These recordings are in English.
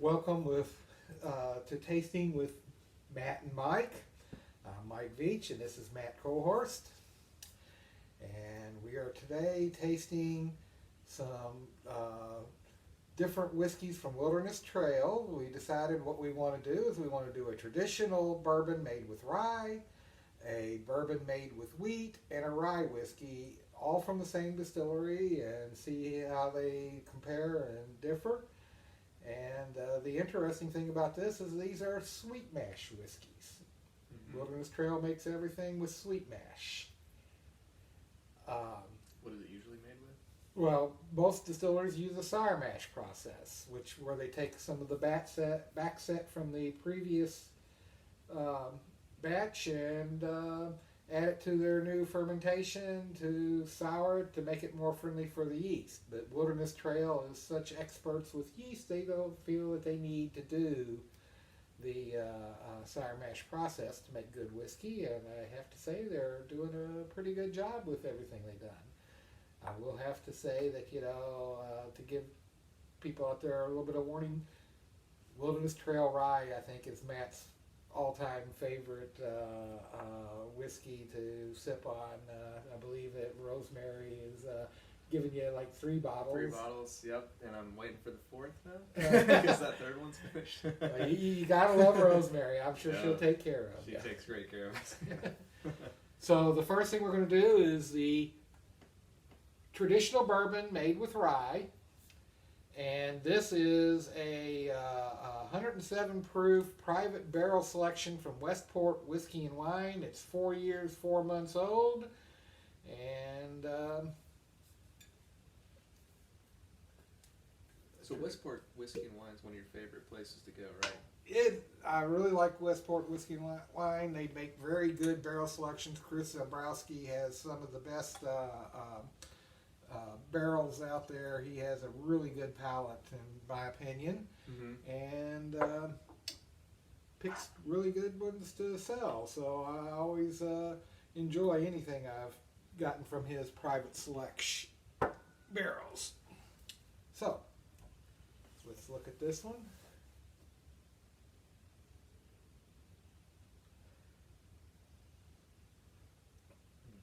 Welcome to Tasting with Matt and Mike. I'm Mike Veach and this is Matt Kohorst. And we are today tasting some different whiskeys from Wilderness Trail. We decided what we want to do is we want to do a traditional bourbon made with rye, a bourbon made with wheat, and a rye whiskey, all from the same distillery, and see how they compare and differ. And the interesting thing about this is these are sweet mash whiskeys. Mm-hmm. Wilderness Trail makes everything with sweet mash. What is it usually made with? Well, most distillers use a sour mash process, where they take some of the back set from the previous batch and add it to their new fermentation to sour it to make it more friendly for the yeast. But Wilderness Trail is such experts with yeast, they don't feel that they need to do the sour mash process to make good whiskey, and I have to say they're doing a pretty good job with everything they've done. I will have to say that, to give people out there a little bit of warning, Wilderness Trail Rye, I think, is Matt's all-time favorite whiskey to sip on. I believe that Rosemary is giving you like 3 bottles. 3 bottles, yep. And I'm waiting for the 4th now because that 3rd one's finished. You gotta love Rosemary. I'm sure she'll take care of you. She takes great care of us. So the first thing we're going to do is the traditional bourbon made with rye. And this is a 107 proof private barrel selection from Westport Whiskey and Wine. It's 4 years, 4 months old. And so Westport Whiskey and Wine is one of your favorite places to go, right? I really like Westport Whiskey and Wine. They make very good barrel selections. Chris Dombrowski has some of the best barrels out there. He has a really good palate, in my opinion, and picks really good ones to sell. So I always enjoy anything I've gotten from his private selection barrels. So let's look at this one.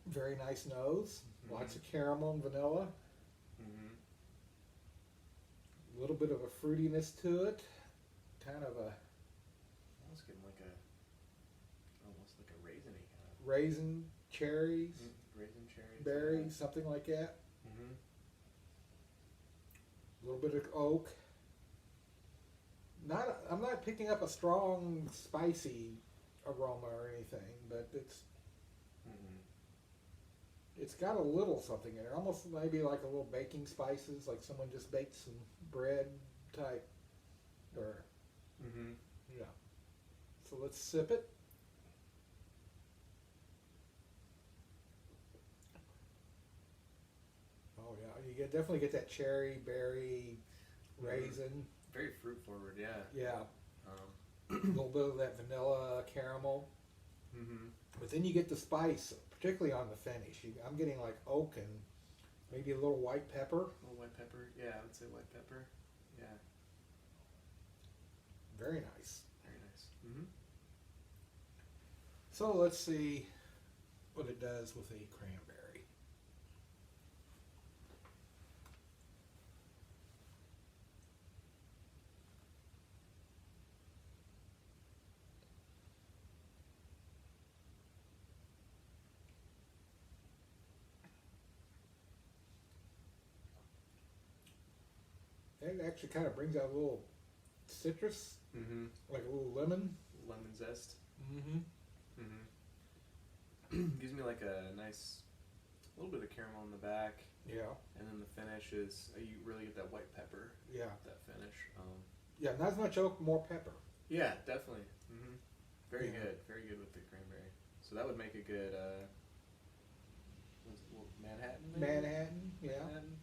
Very nice nose. Lots of caramel and vanilla. A little bit of a fruitiness to it. Kind of a... Almost getting almost like a raisiny kind of. Raisin, cherries. Raisin, cherries. Berries, something like that. A little bit of oak. I'm not picking up a strong, spicy aroma or anything, but it's got a little something in it, almost maybe like a little baking spices, like someone just baked some bread type, or yeah. So let's sip it. Oh yeah, you definitely get that cherry, berry, raisin. Very fruit forward, yeah. Yeah. A little bit of that vanilla, caramel. But then you get the spice, particularly on the finish. I'm getting like oak and maybe a little white pepper. A little white pepper, yeah, I would say white pepper. Yeah. Very nice. Very nice. So let's see what it does with the cranberry. It actually kind of brings out a little citrus, like a little lemon. Lemon zest. Gives me like a nice, little bit of caramel in the back. Yeah. And then the finish is, you really get that white pepper. Yeah. That finish. Yeah, not as much oak, more pepper. Yeah, definitely. Very good. Very good with the cranberry. So that would make a good, Manhattan? Maybe? Manhattan, yeah. Manhattan.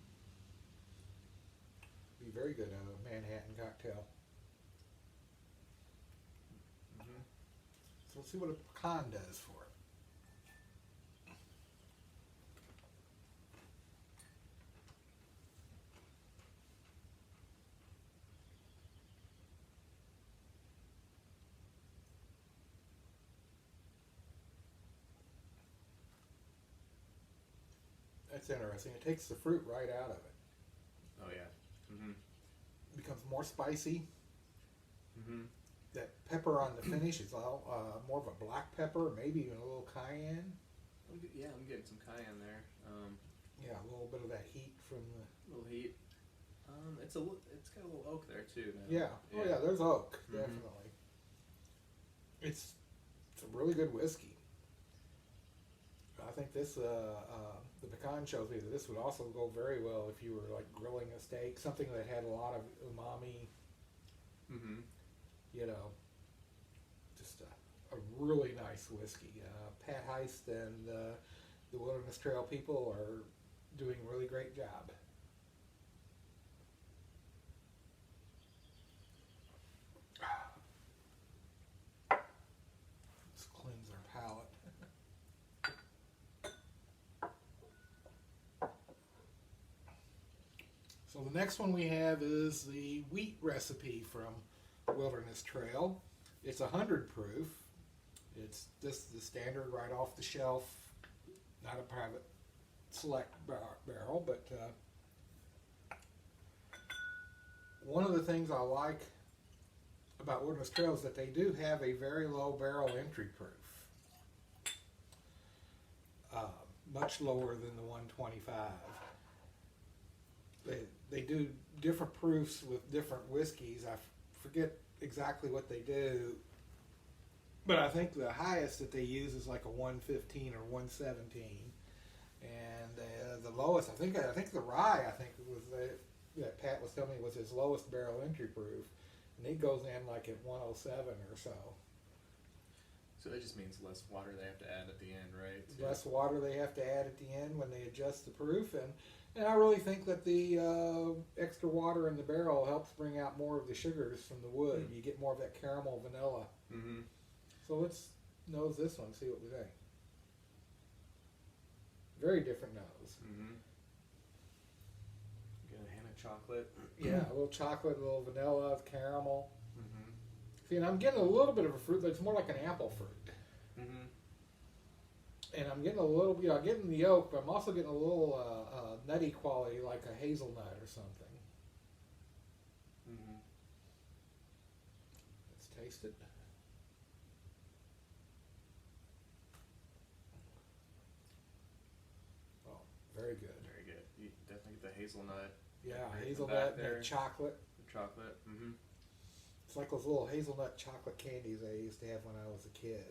Be very good out of a Manhattan cocktail. So let's see what a pecan does for it. That's interesting. It takes the fruit right out of it. Oh yeah. Mm-hmm. It becomes more spicy. Mm-hmm. That pepper on the finish is all more of a black pepper, maybe even a little cayenne. Yeah, I'm getting some cayenne there. Yeah, a little bit of that heat from the. Little heat. It's got a little oak there too. Now. Yeah. Oh yeah, there's oak, Mm-hmm. definitely. It's a really good whiskey. I think this the pecan shows me that this would also go very well if you were like grilling a steak, something that had a lot of umami. Mm-hmm. You know, just a really nice whiskey. Pat Heist and the Wilderness Trail people are doing a really great job. Let's cleanse our palate. So the next one we have is the wheat recipe from Wilderness Trail. It's 100 proof. It's just the standard right off the shelf, not a private select barrel, but one of the things I like about Wilderness Trail is that they do have a very low barrel entry proof. Much lower than the 125. They do different proofs with different whiskeys. I forget exactly what they do, but I think the highest that they use is like a 115 or 117, and the lowest I think the rye was that Pat was telling me was his lowest barrel entry proof, and it goes in like at 107 or so. So that just means less water they have to add at the end, right? Less water they have to add at the end when they adjust the proof, and I really think that the extra water in the barrel helps bring out more of the sugars from the wood. You get more of that caramel vanilla. Mm-hmm. So let's nose this one, see what we think. Very different nose. Mm-hmm. Get a hint of chocolate. Yeah, a little chocolate, a little vanilla, caramel. Mm-hmm. See, and I'm getting a little bit of a fruit, but it's more like an apple fruit. Mm-hmm. And I'm getting a little, I'm getting the oak, but I'm also getting a little nutty quality, like a hazelnut or something. Mm-hmm. Let's taste it. Oh, very good. Very good. You definitely get the hazelnut. Yeah, Right hazelnut there. and chocolate. The chocolate. Mm-hmm. It's like those little hazelnut chocolate candies I used to have when I was a kid.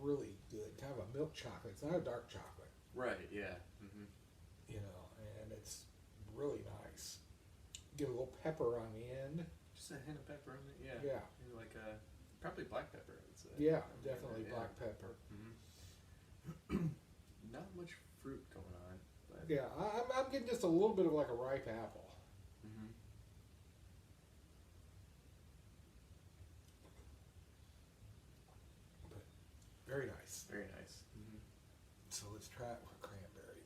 Really good, kind of a milk chocolate. It's not a dark chocolate. Right. Yeah. Mm-hmm. You know, and it's really nice. Get a little pepper on the end. Just a hint of pepper on it. Yeah. Yeah. Maybe like probably black pepper. I would say. Yeah, definitely black pepper. Mm-hmm. Not much fruit going on, but Yeah, I'm getting just a little bit of like a ripe apple. mm-hmm. But very nice. Very nice. Mm-hmm. So let's try it with cranberry.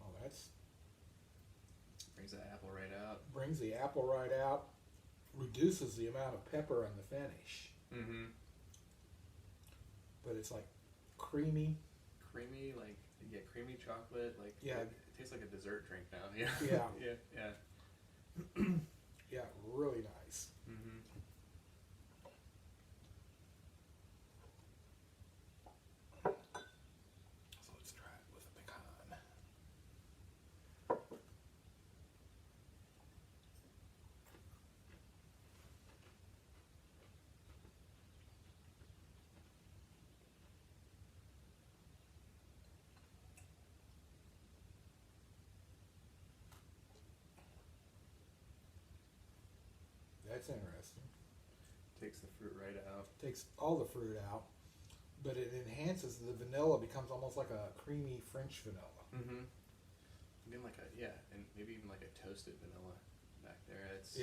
Oh, that's Brings the apple right out. brings the apple right out, reduces the amount of pepper on the finish, Mm-hmm. but it's like creamy. Creamy, like creamy chocolate. Like Yeah. it tastes like a dessert drink now. Yeah. Yeah. Yeah. Yeah, really nice. Mm-hmm. So let's try it with a pecan. That's interesting. Takes the fruit right out. Takes all the fruit out, but it enhances the vanilla, becomes almost like a creamy French vanilla. Mm-hmm. Again, like and maybe even like a toasted vanilla back there. It's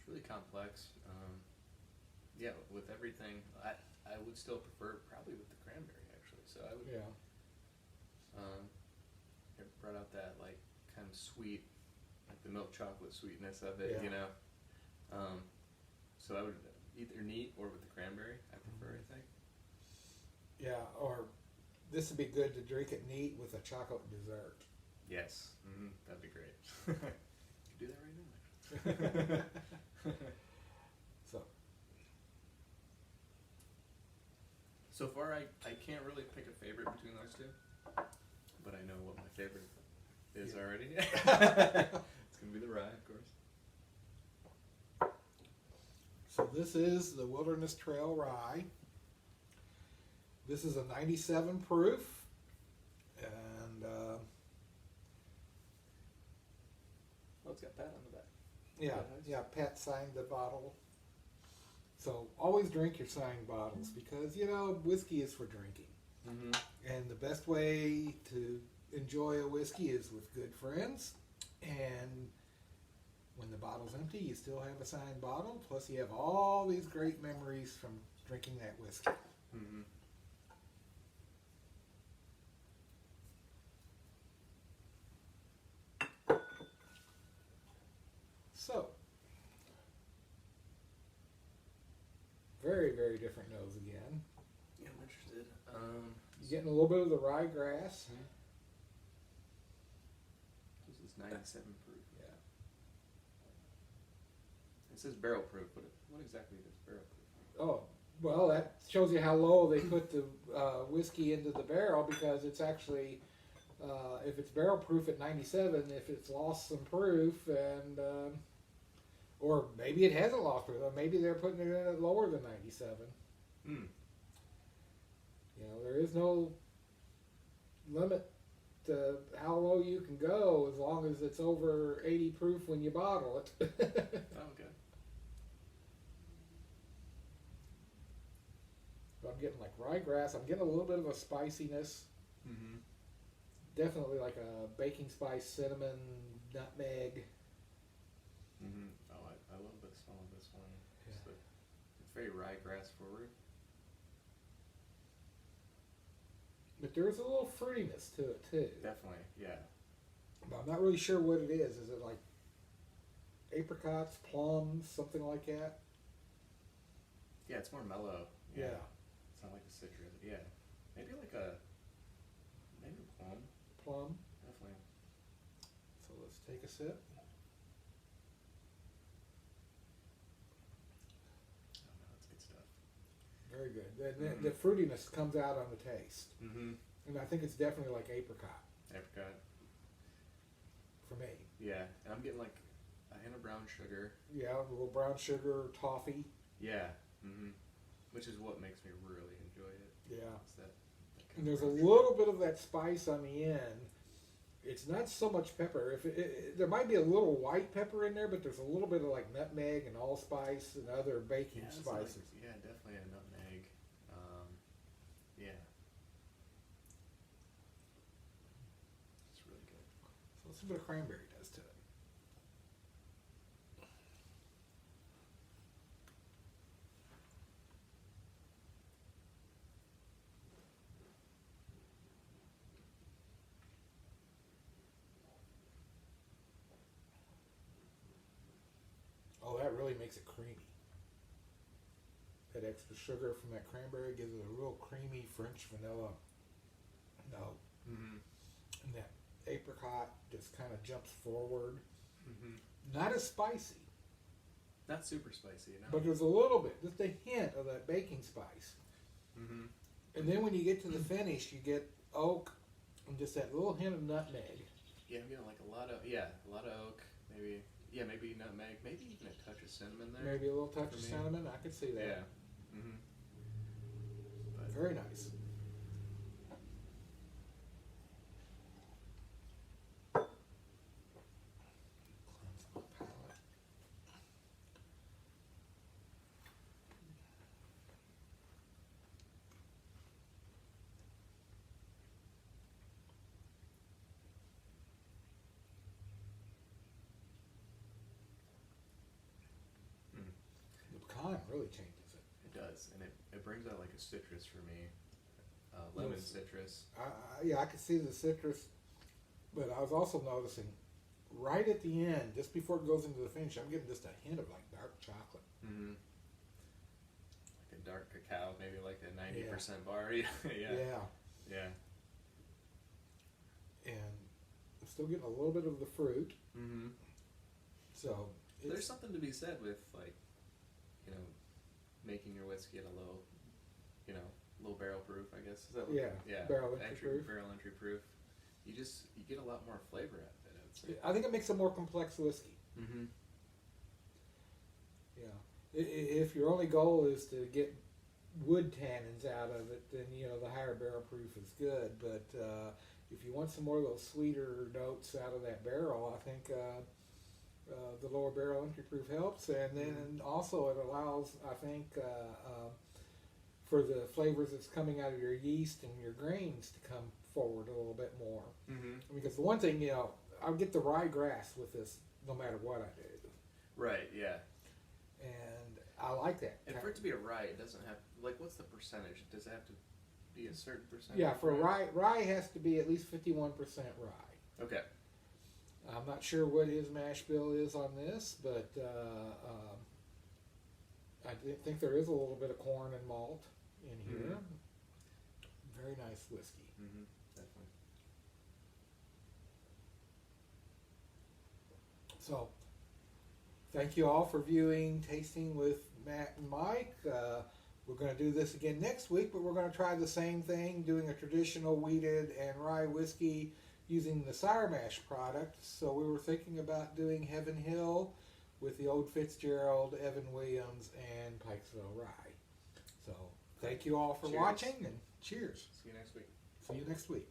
really complex. Yeah, with everything. I would still prefer it probably with the cranberry actually. So I would. Yeah. It brought out that like kind of sweet, like the milk chocolate sweetness of it, Yeah. you know. So I would either neat or with the cranberry. I prefer, I think. Yeah, or this would be good to drink it neat with a chocolate dessert. Yes, that'd be great. Could do that right now. So, So far, I can't really pick a favorite between those two, but I know what my favorite is already. It's gonna be the rye, of course. so this is the Wilderness Trail Rye. This is a 97 proof, and Oh, it's got that on the back. yeah, Pat signed the bottle. So always drink your signed bottles because whiskey is for drinking, and the best way to enjoy a whiskey is with good friends. And when the bottle's empty, you still have a signed bottle. Plus, you have all these great memories from drinking that whiskey. So, very, very different nose again. Yeah, I'm interested. You're getting a little bit of the ryegrass. This is 97 proof. Yeah. It says barrel proof, but what exactly is barrel proof? Oh, well, that shows you how low they put the whiskey into the barrel because it's actually, if it's barrel proof at 97, if it's lost some proof, and or maybe it hasn't lost proof, or maybe they're putting it in at lower than 97. There is no limit to how low you can go as long as it's over 80 proof when you bottle it. Oh, okay. I'm getting like ryegrass. I'm getting a little bit of a spiciness. Definitely like a baking spice, cinnamon, nutmeg. Oh, I love the smell of this one. Yeah. It's very ryegrass forward. But there's a little fruitiness to it too. Definitely, yeah. But I'm not really sure what it is. Is it like apricots, plums, something like that? Yeah, it's more mellow. Yeah. It's not like a citrus. Yeah. Maybe like a plum. Plum. Definitely. So let's take a sip. Oh no, that's good stuff. Very good. The fruitiness comes out on the taste. And I think it's definitely like apricot Apricot. for me. Yeah, and I'm getting like a hint of brown sugar. Yeah, a little brown sugar, toffee. Yeah. Which is what makes me really enjoy it. Yeah. It's that kind And of there's a brown little bit of that spice on the end. It's not so much pepper. There might be a little white pepper in there, but there's a little bit of like nutmeg and allspice and other baking it's spices. Like, yeah, definitely a nutmeg. Yeah. It's really good. So let's see what a cranberry does to it. Oh, that really makes it creamy. That extra sugar from that cranberry gives it a real creamy French vanilla note. And that apricot just kind of jumps forward. Not as spicy, Not super spicy, you know. but there's a little bit, just a hint of that baking spice. And then when you get to the finish, you get oak and just that little hint of nutmeg. Yeah, I'm getting like a lot of oak, maybe nutmeg, maybe even a touch of cinnamon there. Maybe a little touch For of me. cinnamon. I could see that. Yeah. But Very nice. Cleanse my palate. The pecan really changes it. it does. does, and it brings out like a citrus for me, lemon citrus. Yeah, I could see the citrus, but I was also noticing right at the end, just before it goes into the finish, I'm getting just a hint of like dark chocolate. Mm-hmm. Like a dark cacao, maybe like a 90% bar. Yeah. Yeah. And I'm still getting a little bit of the fruit. Mm-hmm. So there's something to be said with like, you know, making your whiskey at a low, you know, low barrel proof, I guess. Is that barrel entry proof. Barrel entry proof. You get a lot more flavor out of it, I would say. I think it makes a more complex whiskey. Mm-hmm. Yeah. If your only goal is to get wood tannins out of it, then the higher barrel proof is good. But if you want some more of those sweeter notes out of that barrel, I think the lower barrel entry proof helps, and then also it allows, I think, for the flavors that's coming out of your yeast and your grains to come forward a little bit more. Mm-hmm. Because the one thing, I'll get the ryegrass with this no matter what I do. Right. Yeah. And I like that. And for it to be a rye, it doesn't have what's the percentage? Does it have to be a certain percentage? Yeah, for rye has to be at least 51% rye. Okay. I'm not sure what his mash bill is on this, but I think there is a little bit of corn and malt in here. Mm-hmm. Very nice whiskey. Mm-hmm. Definitely. So, thank you all for viewing Tasting with Matt and Mike. We're going to do this again next week, but we're going to try the same thing, doing a traditional wheated and rye whiskey using the Sour Mash product. So we were thinking about doing Heaven Hill with the Old Fitzgerald, Evan Williams, and Pikesville Rye. So thank you all for watching, and cheers. See you next week. See you next week.